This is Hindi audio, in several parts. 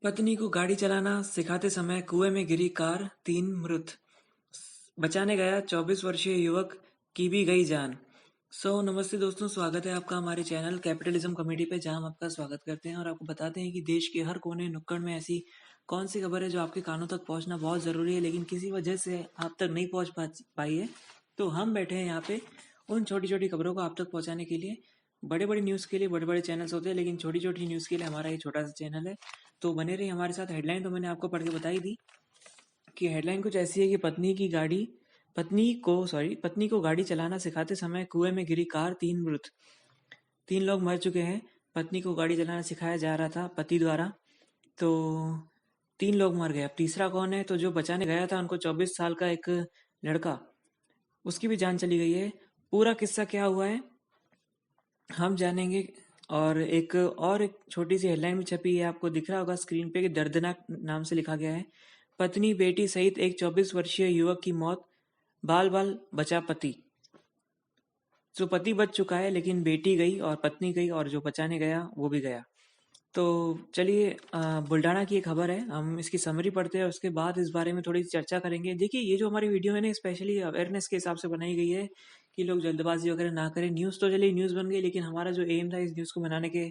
पत्नी को गाड़ी चलाना सिखाते समय कुएं में गिरी कार, 3 मृत। बचाने गया 24 वर्षीय युवक की भी गई जान। नमस्ते दोस्तों, स्वागत है आपका हमारे चैनल कैपिटलिज्म कमेटी पे, जहां हम आपका स्वागत करते हैं और आपको बताते हैं कि देश के हर कोने नुक्कड़ में ऐसी कौन सी खबर है जो आपके कानों तक पहुंचना बहुत ज़रूरी है, लेकिन किसी वजह से आप तक नहीं पहुंच पाई है। तो हम बैठे हैं यहाँ पे उन छोटी छोटी खबरों को आप तक पहुंचाने के लिए। बड़े बड़े न्यूज़ के लिए बड़े बड़े चैनल्स होते हैं, लेकिन छोटी छोटी न्यूज़ के लिए हमारा ये छोटा सा चैनल है। तो बने रहिए हमारे साथ। हेडलाइन तो मैंने आपको पढ़ के बताई दी कि हेडलाइन कुछ ऐसी है कि पत्नी को गाड़ी चलाना सिखाते समय कुएं में गिरी कार, 3 मृत। 3 लोग मर चुके हैं। पत्नी को गाड़ी चलाना सिखाया जा रहा था पति द्वारा, तो 3 लोग मर गए। अब तीसरा कौन है? तो जो बचाने गया था उनको 24 साल का एक लड़का, उसकी भी जान चली गई है। पूरा किस्सा क्या हुआ है हम जानेंगे। और एक छोटी सी हेडलाइन भी छपी है, आपको दिख रहा होगा स्क्रीन पे कि दर्दनाक नाम से लिखा गया है, पत्नी बेटी सहित एक 24 वर्षीय युवक की मौत, बाल बाल बचा पति। जो पति बच चुका है, लेकिन बेटी गई और पत्नी गई और जो बचाने गया वो भी गया। तो चलिए, बुल्डाना की एक खबर है, हम इसकी समरी पढ़ते हैं, उसके बाद इस बारे में थोड़ी चर्चा करेंगे। देखिए, ये जो हमारी वीडियो है ना, स्पेशली अवेयरनेस के हिसाब से बनाई गई है कि लोग जल्दबाजी वगैरह ना करें। न्यूज़ तो चलिए न्यूज़ बन गई, लेकिन हमारा जो एम था इस न्यूज़ को बनाने के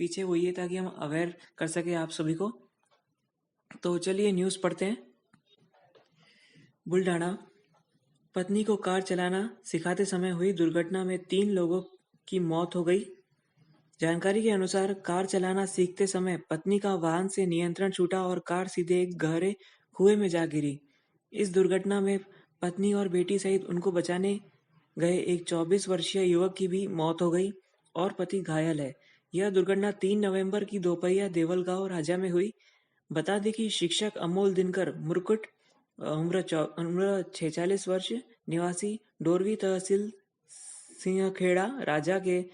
पीछे वो ये था कि हम अवेयर कर सके आप सभी को। तो चलिए न्यूज़ पढ़ते हैं। बुल्डाना, पत्नी को कार चलाना सिखाते समय हुई दुर्घटना में 3 लोगों की मौत हो गई। जानकारी के अनुसार कार चलाना सीखते समय पत्नी का वाहन से नियंत्रण छूटा और कार सीधे एक गहरे कुएं में जा गिरी। इस दुर्घटना में पत्नी और बेटी सहित उनको बचाने गए एक 24 वर्षीय युवक की भी मौत हो गई और पति घायल है। यह दुर्घटना 3 नवंबर की दोपहर देवलगांव राजा में हुई। बता दें कि शिक्षक अमोल दिनकर मुरकुट, उम्र 46 वर्ष, निवासी डोरवी तहसील सिंहखेड़ा राजा के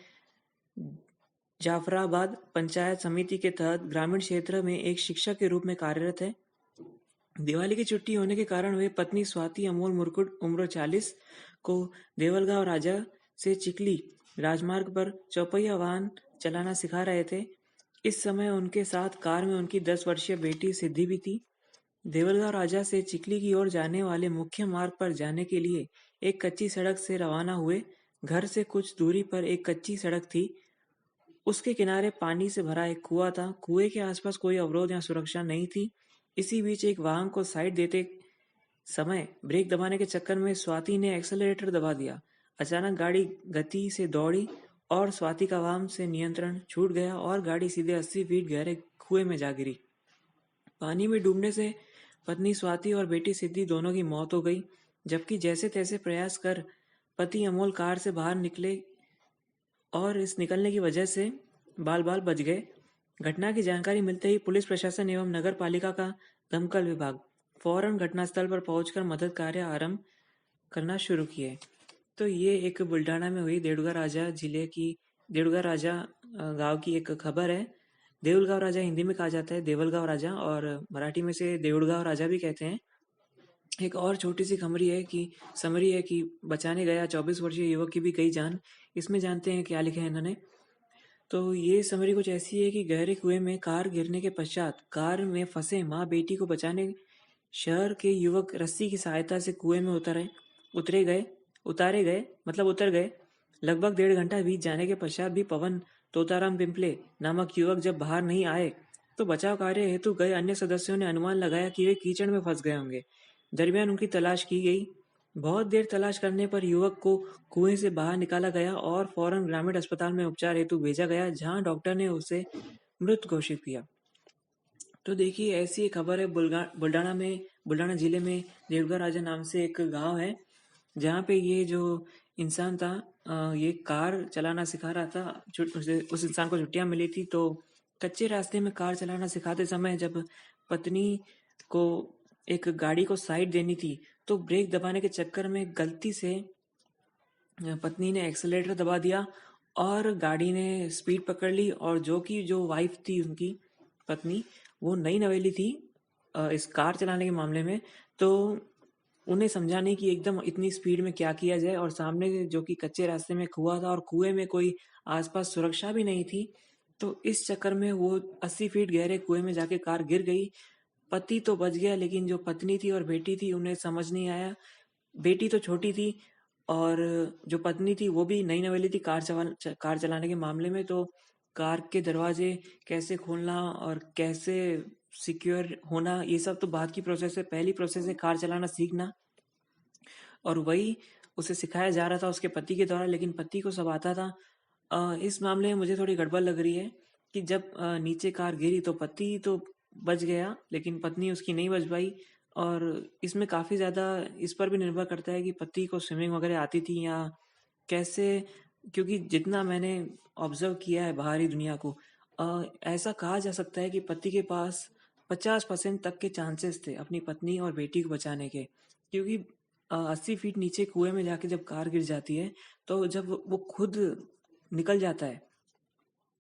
जाफराबाद पंचायत समिति के तहत ग्रामीण क्षेत्र में एक शिक्षक के रूप में कार्यरत है। दिवाली की छुट्टी होने के कारण वे पत्नी स्वाति अमोल मुरकुट, उम्र 40, को देवलगांव राजा से चिखली राजमार्ग पर चौपहिया वाहन चलाना सिखा रहे थे। इस समय उनके साथ कार में उनकी 10 वर्षीय बेटी सिद्धि भी थी। देवलगांव राजा से चिखली की ओर जाने वाले मुख्य मार्ग पर जाने के लिए एक कच्ची सड़क से रवाना हुए। घर से कुछ दूरी पर एक कच्ची सड़क थी, उसके किनारे पानी से भरा एक कुआं था। कुएं के आसपास कोई अवरोध या सुरक्षा नहीं थी। इसी बीच एक वाहन को साइड देते समय ब्रेक दबाने के चक्कर में स्वाति ने एक्सेलरेटर दबा दिया। अचानक गाड़ी गति से दौड़ी और स्वाति का वाहन से नियंत्रण छूट गया और गाड़ी सीधे 80 फीट गहरे कुएं में जा गिरी। पानी में डूबने से पत्नी स्वाति और बेटी सिद्धि दोनों की मौत हो गई, जबकि जैसे तैसे प्रयास कर पति अमोल कार से बाहर निकले और इस निकलने की वजह से बाल बाल बच गए। घटना की जानकारी मिलते ही पुलिस प्रशासन एवं नगर पालिका का दमकल विभाग फौरन घटनास्थल पर पहुंचकर मदद कार्य आरंभ करना शुरू किए। तो ये एक बुल्डाना में हुई देवड़गा राजा गांव की एक खबर है। देउलगांव राजा हिंदी में कहा जाता है देवलगांव राजा, और मराठी में से देउड़गांव राजा भी कहते हैं। एक और छोटी सी समरी है कि बचाने गया 24 वर्षीय युवक की भी गई जान। इसमें जानते हैं क्या लिखा है इन्होंने। तो ये समरी कुछ ऐसी है कि गहरे कुएं में कार गिरने के पश्चात कार में फंसे माँ बेटी को बचाने शहर के युवक रस्सी की सहायता से कुएं में उतर गए। लगभग 1.5 घंटा बीत जाने के पश्चात भी पवन तोताराम पिंपले नामक युवक जब बाहर नहीं आए, तो बचाव कार्य हेतु गए अन्य सदस्यों ने अनुमान लगाया कि वे कीचड़ में फंस गए होंगे। दरमियान उनकी तलाश की गई। बहुत देर तलाश करने पर युवक को कुएं से बाहर निकाला गया और फौरन ग्रामीण अस्पताल में उपचार हेतु भेजा गया, जहां डॉक्टर ने उसे मृत घोषित किया। तो देखिए, ऐसी एक खबर है बुल्डाना जिले में देवघर राजा नाम से एक गांव है, जहाँ पे ये जो इंसान था, ये कार चलाना सिखा रहा था। उस इंसान को छुट्टियां मिली थी, तो कच्चे रास्ते में कार चलाना सिखाते समय जब पत्नी को एक गाड़ी को साइड देनी थी, तो ब्रेक दबाने के चक्कर में गलती से पत्नी ने एक्सेलरेटर दबा दिया और गाड़ी ने स्पीड पकड़ ली। और जो वाइफ थी उनकी पत्नी, वो नई नवेली थी इस कार चलाने के मामले में, तो उन्हें समझा नहीं कि एकदम इतनी स्पीड में क्या किया जाए। और सामने जो कि कच्चे रास्ते में कुआं था और कुएं में कोई आसपास सुरक्षा भी नहीं थी, तो इस चक्कर में वो 80 फीट गहरे कुएं में जाके कार गिर गई। पति तो बच गया, लेकिन जो पत्नी थी और बेटी थी उन्हें समझ नहीं आया। बेटी तो छोटी थी और जो पत्नी थी वो भी नई नवेली थी कार चलाने के मामले में। तो कार के दरवाजे कैसे खोलना और कैसे सिक्योर होना, ये सब तो बाद की प्रोसेस है। पहली प्रोसेस है कार चलाना सीखना, और वही उसे सिखाया जा रहा था उसके पति के द्वारा, लेकिन पति को सब आता था। इस मामले में मुझे थोड़ी गड़बड़ लग रही है कि जब नीचे कार गिरी तो पति तो बच गया, लेकिन पत्नी उसकी नहीं बच पाई। और इसमें काफ़ी ज़्यादा इस पर भी निर्भर करता है कि पति को स्विमिंग वगैरह आती थी या कैसे। क्योंकि जितना मैंने ऑब्जर्व किया है बाहरी दुनिया को, ऐसा कहा जा सकता है कि पति के पास 50% तक के चांसेस थे अपनी पत्नी और बेटी को बचाने के। क्योंकि 80 फीट नीचे कुएं में जाके जब कार गिर जाती है, तो जब वो खुद निकल जाता है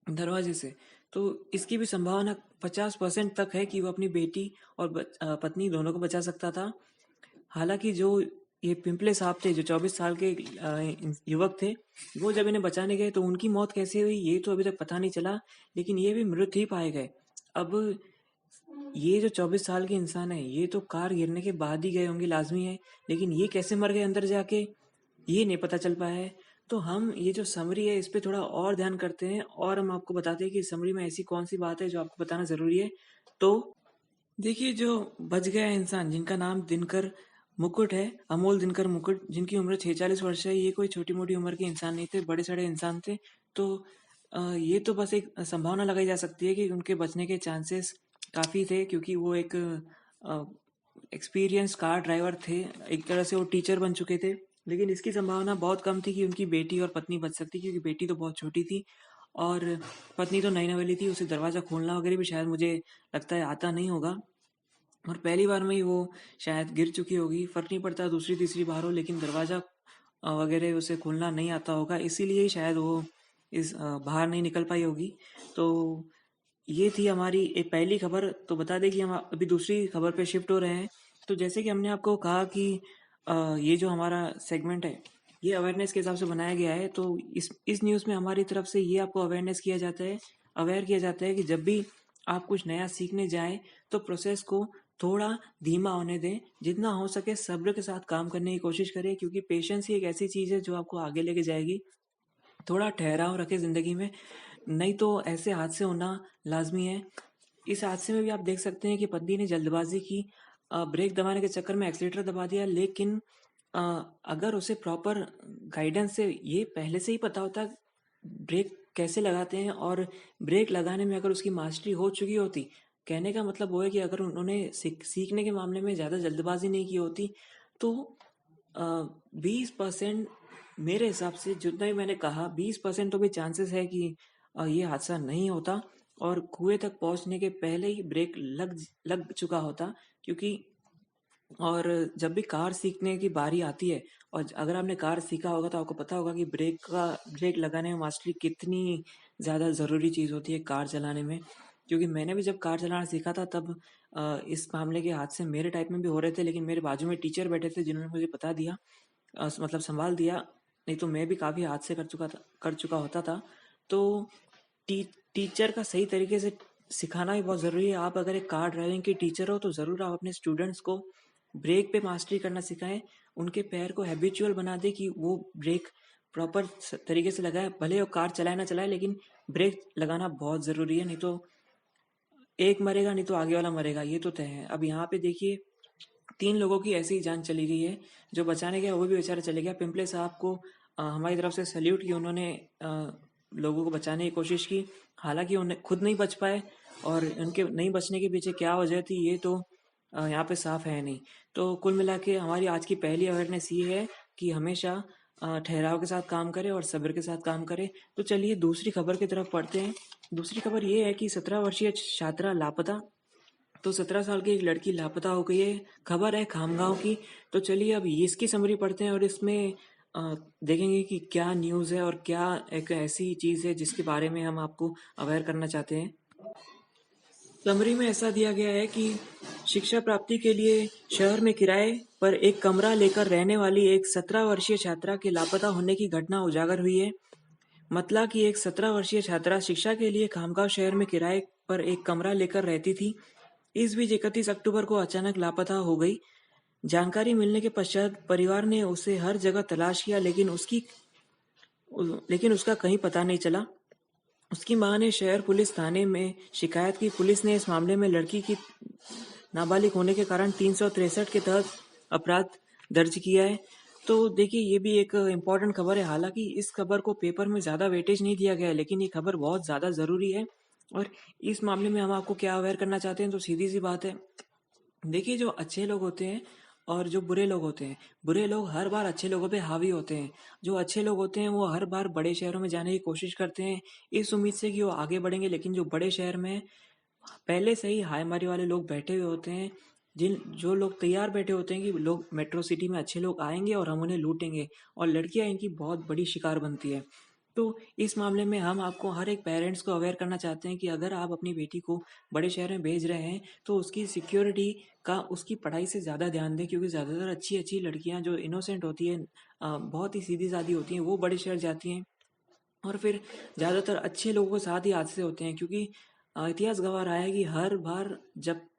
दरवाजे से, तो इसकी भी संभावना 50% तक है कि वो अपनी बेटी और पत्नी दोनों को बचा सकता था। हालांकि जो ये पिंपले साहब थे, जो 24 साल के युवक थे, वो जब इन्हें बचाने गए तो उनकी मौत कैसे हुई ये तो अभी तक पता नहीं चला, लेकिन ये भी मृत ही पाए गए। अब ये जो 24 साल के इंसान है, ये तो कार गिरने के बाद ही गए होंगे लाजमी है, लेकिन ये कैसे मर गए अंदर जाके, ये नहीं पता चल पाया है। तो हम ये जो समरी है इस पे थोड़ा और ध्यान करते हैं, और हम आपको बताते हैं कि समरी में ऐसी कौन सी बात है जो आपको बताना जरूरी है। तो देखिए, जो बच गया इंसान जिनका नाम दिनकर मुकुट है, अमोल दिनकर मुकुट, जिनकी उम्र 46 वर्ष है, ये कोई छोटी मोटी उम्र के इंसान नहीं थे, बड़े सड़े इंसान थे। तो ये तो बस एक संभावना लगाई जा सकती है कि उनके बचने के चांसेस काफ़ी थे, क्योंकि वो एक एक्सपीरियंस कार ड्राइवर थे, एक तरह से वो टीचर बन चुके थे। लेकिन इसकी संभावना बहुत कम थी कि उनकी बेटी और पत्नी बच सकती, क्योंकि बेटी तो बहुत छोटी थी और पत्नी तो नई नवेली थी, उसे दरवाज़ा खोलना वगैरह भी शायद मुझे लगता है आता नहीं होगा, और पहली बार में ही वो शायद गिर चुकी होगी। फर्क नहीं पड़ता दूसरी तीसरी बार हो, लेकिन दरवाज़ा वगैरह उसे खोलना नहीं आता होगा, इसीलिए ही शायद वो बाहर नहीं निकल पाई होगी। तो ये थी हमारी एक पहली खबर। तो बता दें कि हम अभी दूसरी खबर पे शिफ्ट हो रहे हैं। तो जैसे कि हमने आपको कहा कि ये जो हमारा सेगमेंट है ये अवेयरनेस के हिसाब से बनाया गया है। तो इस न्यूज़ में हमारी तरफ से ये आपको अवेयरनेस किया जाता है, अवेयर किया जाता है कि जब भी आप कुछ नया सीखने जाएं तो प्रोसेस को थोड़ा धीमा होने दें, जितना हो सके सब्र के साथ काम करने की कोशिश करें, क्योंकि पेशेंस ही एक ऐसी चीज़ है जो आपको आगे लेके जाएगी। थोड़ा ठहराव रखें ज़िंदगी में, नहीं तो ऐसे हादसे होना लाजमी है। इस हादसे में भी आप देख सकते हैं कि पत्नी ने जल्दबाजी की, ब्रेक दबाने के चक्कर में एक्सीलेटर दबा दिया, लेकिन अ, अगर उसे प्रॉपर गाइडेंस से ये पहले से ही पता होता ब्रेक कैसे लगाते हैं, और ब्रेक लगाने में अगर उसकी मास्टरी हो चुकी होती, कहने का मतलब वो है कि अगर उन्होंने सीखने के मामले में ज़्यादा जल्दबाजी नहीं की होती, तो 20% मेरे हिसाब से, जितना भी मैंने कहा, 20% तो भी चांसेस है कि ये हादसा नहीं होता और कुएं तक पहुंचने के पहले ही ब्रेक लग लग चुका होता। क्योंकि और जब भी कार सीखने की बारी आती है, और अगर आपने कार सीखा होगा तो आपको पता होगा कि ब्रेक लगाने में मास्टरी कितनी ज़्यादा ज़रूरी चीज़ होती है कार चलाने में। क्योंकि मैंने भी जब कार चलाना सीखा था तब इस मामले के हादसे मेरे टाइप में भी हो रहे थे, लेकिन मेरे बाजू में टीचर बैठे थे जिन्होंने मुझे बता दिया, मतलब संभाल दिया, नहीं तो मैं भी काफ़ी हादसे कर चुका होता था। तो टीचर का सही तरीके से सिखाना भी बहुत ज़रूरी है। आप अगर एक कार ड्राइविंग के टीचर हो तो ज़रूर आप अपने स्टूडेंट्स को ब्रेक पे मास्टरी करना सिखाएं, उनके पैर को हैबिचुअल बना दें कि वो ब्रेक प्रॉपर तरीके से लगाए, भले वो कार चलाए ना चलाए, लेकिन ब्रेक लगाना बहुत ज़रूरी है। नहीं तो एक मरेगा, नहीं तो आगे वाला मरेगा, ये तो तय है। अब यहाँ पे देखिए, 3 लोगों की ऐसी ही जान चली गई है। जो बचाने गया वो भी बेचारा चले गया। पिंपले साहब को हमारी तरफ से सैल्यूट कि उन्होंने लोगों को बचाने की कोशिश की। हालांकि उन्हें खुद नहीं बच पाए, और उनके नहीं बचने के पीछे क्या वजह थी ये तो यहाँ पे साफ है नहीं। तो कुल मिला के हमारी आज की पहली अवेयरनेस ये है कि हमेशा ठहराव के साथ काम करें और सब्र के साथ काम करें। तो चलिए दूसरी खबर की तरफ पढ़ते हैं। दूसरी खबर ये है कि 17 वर्षीय छात्रा लापता। तो 17 साल की एक लड़की लापता हो गई है, खबर है खामगांव की। तो चलिए अब इसकी समरी पढ़ते हैं और इसमें देखेंगे कि क्या न्यूज़ है और क्या एक ऐसी चीज़ है जिसके बारे में हम आपको अवेयर करना चाहते हैं। समरी में ऐसा दिया गया है कि शिक्षा प्राप्ति के लिए शहर में किराए पर एक कमरा लेकर रहने वाली एक 17 वर्षीय छात्रा के लापता होने की घटना उजागर हुई है। मतला की एक 17 वर्षीय छात्रा शिक्षा के लिए खामगांव शहर में किराए पर एक कमरा लेकर रहती थी। इस बीच 31 अक्टूबर को अचानक लापता हो गई। जानकारी मिलने के पश्चात परिवार ने उसे हर जगह तलाश किया, लेकिन उसका कहीं पता नहीं चला। उसकी मां ने शहर पुलिस थाने में शिकायत की। पुलिस ने इस मामले में लड़की की नाबालिग होने के कारण 363 के तहत अपराध दर्ज किया है। तो देखिए, ये भी एक इम्पोर्टेंट खबर है। हालांकि इस खबर को पेपर में ज़्यादा वेटेज नहीं दिया गया है, लेकिन ये खबर बहुत ज़्यादा ज़रूरी है। और इस मामले में हम आपको क्या अवेयर करना चाहते हैं, तो सीधी सी बात है। देखिए, जो अच्छे लोग होते हैं और जो बुरे लोग होते हैं, बुरे लोग हर बार अच्छे लोगों पे हावी होते हैं। जो अच्छे लोग होते हैं वो हर बार बड़े शहरों में जाने की कोशिश करते हैं, इस उम्मीद से कि वो आगे बढ़ेंगे। लेकिन जो बड़े शहर में पहले से ही हाईमारी वाले लोग बैठे हुए होते हैं, जो लोग तैयार बैठे होते हैं कि लोग मेट्रो सिटी में अच्छे लोग आएंगे और हम उन्हें लूटेंगे, और लड़कियां इनकी बहुत बड़ी शिकार बनती है। तो इस मामले में हम आपको, हर एक पेरेंट्स को अवेयर करना चाहते हैं कि अगर आप अपनी बेटी को बड़े शहर में भेज रहे हैं तो उसकी सिक्योरिटी का, उसकी पढ़ाई से ज़्यादा ध्यान दें। क्योंकि ज़्यादातर अच्छी अच्छी लड़कियां जो इनोसेंट होती हैं, बहुत ही सीधी सादी होती हैं, वो बड़े शहर जाती हैं। और फिर ज़्यादातर अच्छे लोगों के साथ ही हादसे होते हैं। क्योंकि इतिहास गवाह रहा है कि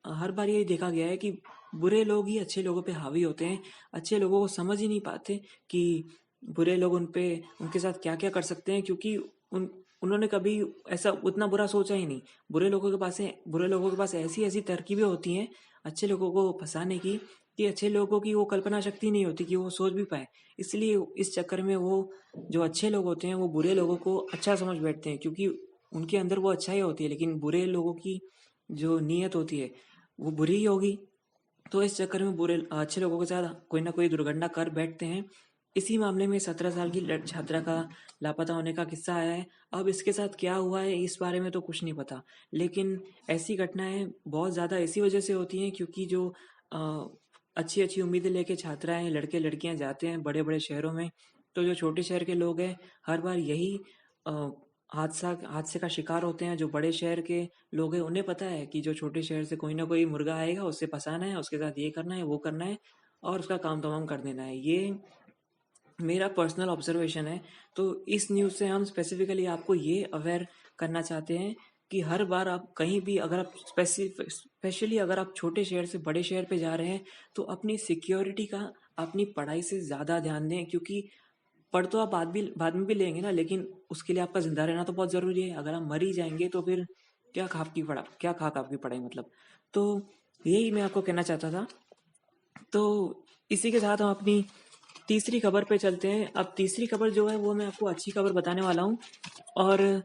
हर बार ये देखा गया है कि बुरे लोग ही अच्छे लोगों पे हावी होते हैं। अच्छे लोगों को समझ ही नहीं पाते कि बुरे लोग उनके साथ क्या क्या कर सकते हैं, क्योंकि उन्होंने कभी ऐसा उतना बुरा सोचा ही नहीं। बुरे लोगों के पास ऐसी ऐसी तरकीबें होती हैं अच्छे लोगों को फंसाने की, कि अच्छे लोगों की वो कल्पना शक्ति नहीं होती कि वो सोच भी पाए। इसलिए इस चक्कर में वो, जो अच्छे लोग होते हैं, वो बुरे लोगों को अच्छा समझ बैठते हैं, क्योंकि उनके अंदर वो अच्छाई होती है। लेकिन बुरे लोगों की जो नीयत होती है वो बुरी ही होगी। तो इस चक्कर में बुरे अच्छे लोगों के साथ कोई ना कोई दुर्घटना कर बैठते हैं। इसी मामले में 17 साल की छात्रा का लापता होने का किस्सा आया है। अब इसके साथ क्या हुआ है इस बारे में तो कुछ नहीं पता, लेकिन ऐसी घटनाएं बहुत ज़्यादा इसी वजह से होती हैं क्योंकि जो अच्छी अच्छी उम्मीदें लेके छात्राएं, लड़के लड़कियां जाते हैं बड़े बड़े शहरों में, तो जो छोटे शहर के लोग हैं हर बार यही अ, हादसे का शिकार होते हैं। जो बड़े शहर के लोग हैं उन्हें पता है कि जो छोटे शहर से कोई ना कोई मुर्गा आएगा, उससे फंसाना है, उसके साथ ये करना है, वो करना है, और उसका काम तमाम कर देना है। ये मेरा पर्सनल ऑब्जर्वेशन है। तो इस न्यूज़ से हम स्पेसिफिकली आपको ये अवेयर करना चाहते हैं कि हर बार आप कहीं भी, अगर आप स्पेशली अगर आप छोटे शहर से बड़े शहर पे जा रहे हैं, तो अपनी सिक्योरिटी का अपनी पढ़ाई से ज़्यादा ध्यान दें। क्योंकि पढ़ तो आप बाद में भी लेंगे ना, लेकिन उसके लिए आपका जिंदा रहना तो बहुत ज़रूरी है। अगर आप मर ही जाएंगे तो फिर क्या खाक आपकी पढ़ाई, मतलब। तो यही मैं आपको कहना चाहता था। तो इसी के साथ हम अपनी तीसरी खबर पे चलते हैं। अब तीसरी खबर जो है वो मैं आपको अच्छी खबर बताने वाला हूँ। और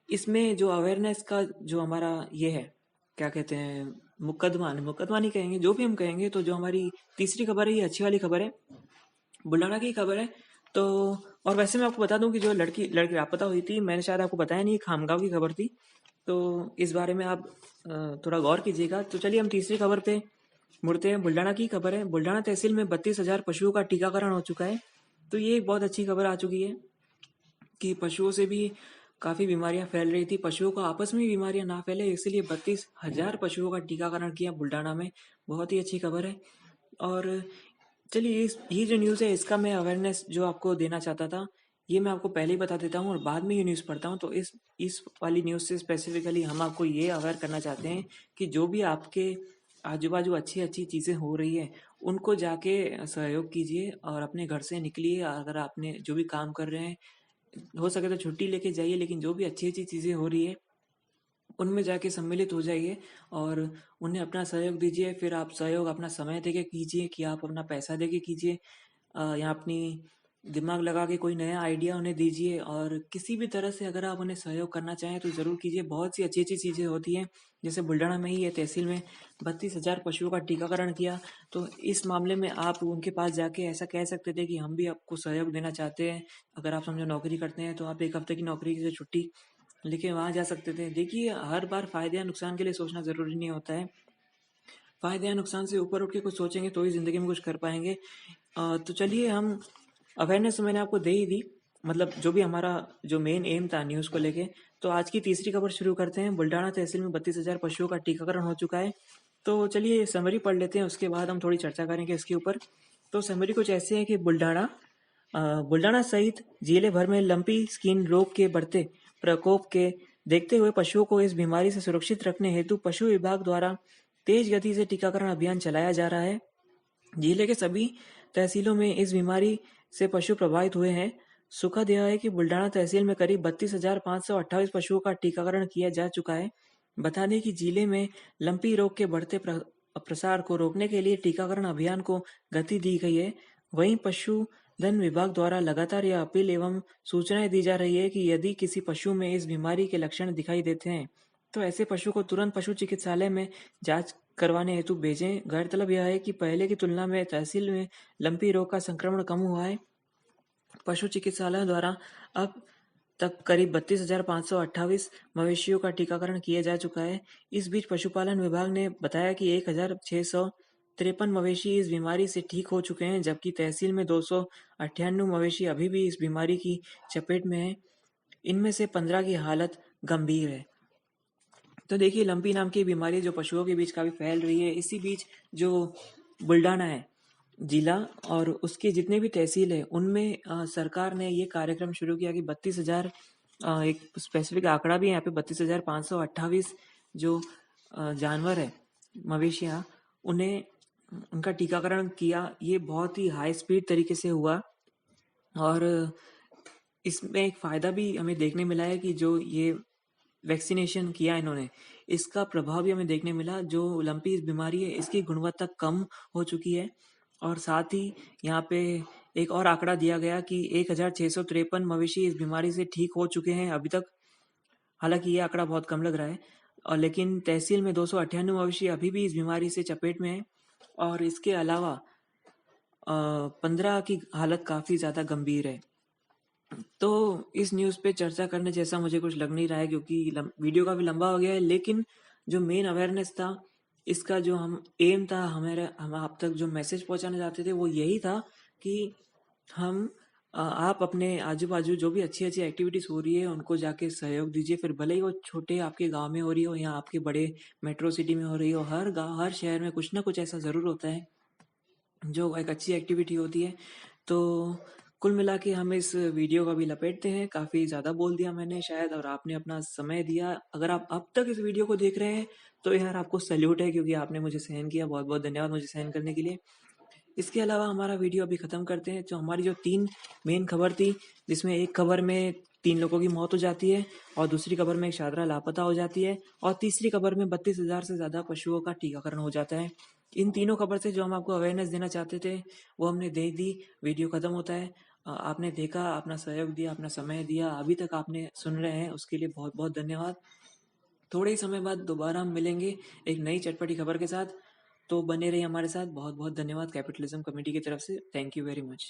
इसमें जो अवेयरनेस का जो हमारा ये है, क्या कहते हैं, मुकदमा नहीं कहेंगे, जो भी हम कहेंगे, तो जो हमारी तीसरी खबर है ये अच्छी वाली खबर है, बुल्ढाना की खबर है। तो और वैसे मैं आपको बता दूं कि जो लड़की लड़की लापता हुई थी, मैंने शायद आपको बताया नहीं, खामगांव की खबर थी। तो इस बारे में आप थोड़ा गौर कीजिएगा। तो चलिए हम तीसरी खबर पे मुड़ते हैं। बुल्ढाना की खबर है। बुल्ढाना तहसील में 32,000 पशुओं का टीकाकरण हो चुका है। तो ये एक बहुत अच्छी खबर आ चुकी है कि पशुओं से भी काफ़ी बीमारियां फैल रही थी। पशुओं को आपस में बीमारियां ना फैले, इसलिए 32,000 पशुओं का टीकाकरण किया बुल्ढाना में। बहुत ही अच्छी खबर है। और चलिए, ये जो न्यूज़ है इसका मैं अवेयरनेस जो आपको देना चाहता था, ये मैं आपको पहले ही बता देता हूँ और बाद में ये न्यूज़ पढ़ता हूँ। तो इस वाली न्यूज़ से स्पेसिफिकली हम आपको ये अवेयर करना चाहते हैं कि जो भी आपके आजू बाजू अच्छी अच्छी चीज़ें हो रही है, उनको जाके सहयोग कीजिए और अपने घर से निकलिए। अगर आपने जो भी काम कर रहे हैं, हो सके तो छुट्टी लेके जाइए, लेकिन जो भी अच्छी अच्छी चीज़ें हो रही है उनमें जाके सम्मिलित हो जाइए और उन्हें अपना सहयोग दीजिए। फिर आप सहयोग अपना समय देके कीजिए, कि आप अपना पैसा देके कीजिए, या अपनी दिमाग लगा के कोई नया आइडिया उन्हें दीजिए। और किसी भी तरह से अगर आप उन्हें सहयोग करना चाहें तो ज़रूर कीजिए। बहुत सी अच्छी अच्छी चीज़ें होती हैं। जैसे बुल्ढाना में ही है तहसील में 32,000 पशुओं का टीकाकरण किया। तो इस मामले में आप उनके पास जाके ऐसा कह सकते थे कि हम भी आपको सहयोग देना चाहते हैं। अगर आप समझो नौकरी करते हैं तो आप 1 हफ्ते की नौकरी से छुट्टी लेके वहाँ जा सकते थे। देखिए, हर बार फायदे या नुकसान के लिए सोचना ज़रूरी नहीं होता है। फायदे या नुकसान से ऊपर उठ के कुछ सोचेंगे तो ही ज़िंदगी में कुछ कर पाएंगे। तो चलिए, हम अवेयरनेस तो मैंने आपको दे ही दी, मतलब जो भी हमारा जो मेन एम था न्यूज़ को लेके। तो आज की तीसरी खबर शुरू करते हैं। बुल्ढाना तहसील में 32,000 पशुओं का टीकाकरण हो चुका है। तो चलिए समरी पढ़ लेते हैं, उसके बाद हम थोड़ी चर्चा करेंगे इसके ऊपर। तो समरी कुछ ऐसे है कि बुल्ढाना बुल्डाना सहित जिले भर में लंपी स्किन रोग के बढ़ते प्रकोप के देखते हुए पशुओं को इस बीमारी से सुरक्षित रखने हेतु पशु विभाग द्वारा तेज गति से टीकाकरण अभियान चलाया जा रहा है। जिले के सभी तहसीलों में इस बीमारी से पशु प्रभावित हुए हैं। सुखद यह है कि बुल्डाना तहसील में करीब 32,528 पशुओं का टीकाकरण किया जा चुका है। बता दें कि जिले में लंपी रोग के बढ़ते प्रसार को रोकने के लिए टीकाकरण अभियान को गति दी गई है। वहीं पशुधन विभाग द्वारा लगातार यह अपील एवं सूचनाएं दी जा रही है कि यदि किसी पशु में इस बीमारी के लक्षण दिखाई देते हैं तो ऐसे पशु को तुरंत पशु चिकित्सालय में जांच करवाने हेतु भेजें। गौरतलब यह है कि पहले की तुलना में तहसील में लंपी रोग का संक्रमण कम हुआ है। पशु चिकित्सालयों द्वारा अब तक करीब 32,528 मवेशियों का टीकाकरण किया जा चुका है। इस बीच पशुपालन विभाग ने बताया कि 1,653 मवेशी इस बीमारी से ठीक हो चुके हैं, जबकि तहसील में 298 मवेशी अभी भी इस बीमारी की चपेट में हैं। इनमें से 15 की हालत गंभीर है। तो देखिए, लंपी नाम की बीमारी जो पशुओं के बीच काफी फैल रही है। इसी बीच जो बुल्डाना है जिला और उसके जितने भी तहसील है उनमें सरकार ने ये कार्यक्रम शुरू किया कि 32,000 एक स्पेसिफिक आंकड़ा भी है यहाँ पे 32,528 जो जानवर है मवेशियाँ उन्हें उनका टीकाकरण किया। ये बहुत ही हाई स्पीड तरीके से हुआ और इसमें एक फायदा भी हमें देखने मिला है कि जो ये वैक्सीनेशन किया इन्होंने इसका प्रभाव भी हमें देखने मिला। जो लंपी बीमारी है इसकी गुणवत्ता कम हो चुकी है और साथ ही यहाँ पे एक और आंकड़ा दिया गया कि 1,653 मवेशी इस बीमारी से ठीक हो चुके हैं अभी तक। हालांकि ये आंकड़ा बहुत कम लग रहा है और लेकिन तहसील में 298 मवेशी अभी भी इस बीमारी से चपेट में है और इसके अलावा 15 की हालत काफी ज्यादा गंभीर है। तो इस न्यूज़ पे चर्चा करने जैसा मुझे कुछ लग नहीं रहा है क्योंकि वीडियो काफी लंबा हो गया है। लेकिन जो मेन अवेयरनेस था इसका जो हम एम था हम आप तक जो मैसेज पहुंचाना चाहते थे वो यही था कि हम आप अपने आजू बाजू जो भी अच्छी अच्छी एक्टिविटीज हो रही है उनको जाके सहयोग दीजिए। फिर भले ही वो छोटे आपके गांव में हो रही हो या आपके बड़े मेट्रो सिटी में हो रही हो, हर गांव हर शहर में कुछ ना कुछ ऐसा जरूर होता है जो एक अच्छी एक्टिविटी होती है। तो कुल मिला के हम इस वीडियो को भी लपेटते हैं। काफ़ी ज़्यादा बोल दिया मैंने शायद और आपने अपना समय दिया। अगर आप अब तक इस वीडियो को देख रहे हैं तो यार आपको सैल्यूट है क्योंकि आपने मुझे सहन किया। बहुत बहुत धन्यवाद मुझे सहन करने के लिए। इसके अलावा हमारा वीडियो अभी ख़त्म करते हैं। तो हमारी जो 3 मेन खबर थी जिसमें एक खबर में 3 लोगों की मौत हो जाती है और दूसरी खबर में एक छात्रा लापता हो जाती है और तीसरी खबर में 32,000 से ज़्यादा पशुओं का टीकाकरण हो जाता है। इन तीनों खबर से जो हम आपको अवेयरनेस देना चाहते थे वो हमने दे दी। वीडियो ख़त्म होता है। आपने देखा, अपना सहयोग दिया, अपना समय दिया, अभी तक आपने सुन रहे हैं उसके लिए बहुत बहुत धन्यवाद। थोड़े ही समय बाद दोबारा हम मिलेंगे एक नई चटपटी खबर के साथ। तो बने रहिए हमारे साथ। बहुत बहुत धन्यवाद कैपिटलिज्म कमेटी की तरफ से। Thank you very much.